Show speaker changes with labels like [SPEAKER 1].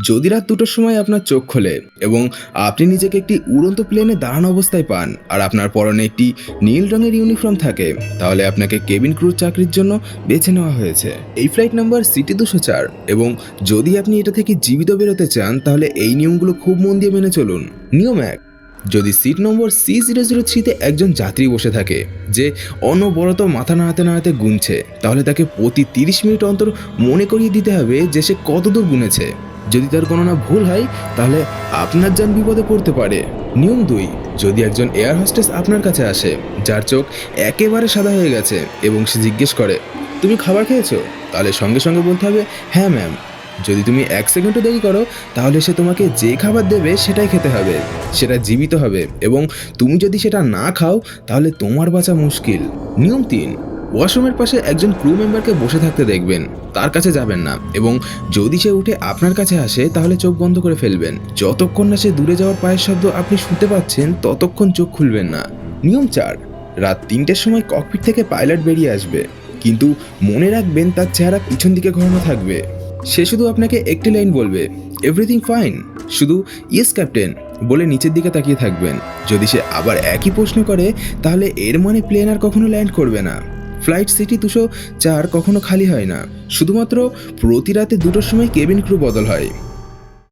[SPEAKER 1] যদি রাত 2টোর সময় আপনার চোখ খোলে এবং আপনি নিজেকে একটি উড়ন্ত প্লেনে দাঁড়ানো অবস্থায় পান আর আপনার পরনে একটি নীল রঙের ইউনিফর্ম থাকে, তাহলে আপনাকে কেবিন ক্রু চাকরির জন্য বেছে নেওয়া হয়েছে। এই ফ্লাইট নাম্বার CT-204 এবং যদি আপনি এটা থেকে জীবিত বেরোতে চান তাহলে এই নিয়মগুলো খুব মন দিয়ে মেনে চলুন। নিয়ম 1, যদি সিট নম্বর C003-তে একজন যাত্রী বসে থাকে যে অনবরত মাথা নাড়াতে নাড়াতে গুনছে, তাহলে তাকে প্রতি 30 মিনিট অন্তর মনে করিয়ে দিতে হবে যে সে কতদূর গুনেছে। যদি তার গণনা ভুল হয় তাহলে আপনার যান বিপদে পড়তে পারে। নিয়ম 2, যদি একজন এয়ার হোস্টেস আপনার কাছে আসে যার চোখ একেবারে সাদা হয়ে গেছে এবং সে জিজ্ঞেস করে তুমি খাবার খেয়েছো, তাহলে সঙ্গে সঙ্গে বলতে হবে হ্যাঁ ম্যাম। যদি তুমি 1 সেকেন্ডও দেরি করো তাহলে সে তোমাকে যে খাবার দেবে সেটাই খেতে হবে, সেটা জীবিত হবে এবং তুমি যদি সেটা না খাও তাহলে তোমার বাঁচা মুশকিল। নিয়ম 3, ওয়াশরুমের পাশে একজন ক্রু মেম্বারকে বসে থাকতে দেখবেন, তার কাছে যাবেন না এবং যদি সে উঠে আপনার কাছে আসে তাহলে চোখ বন্ধ করে ফেলবেন। যতক্ষণ না সে দূরে যাওয়ার পায়ের শব্দ আপনি শুনতে পাচ্ছেন ততক্ষণ চোখ খুলবেন না। নিয়ম 4, রাত 3টের সময় ককপিট থেকে পাইলট বেরিয়ে আসবে, কিন্তু মনে রাখবেন তার চেহারা পিছন দিকে ঘোরানো থাকবে। সে শুধু আপনাকে একটি লাইন বলবে, এভরিথিং ফাইন, শুধু ইয়েস ক্যাপ্টেন বলে নিচের দিকে তাকিয়ে থাকবেন। যদি সে আবার একই প্রশ্ন করে তাহলে এর মানে প্লেন আর কখনো ল্যান্ড করবে না। ফ্লাইট CT-204 কখনো খালি হয় না, শুধুমাত্র প্রতি রাতে 2টোর সময় কেবিন ক্রু বদল হয়।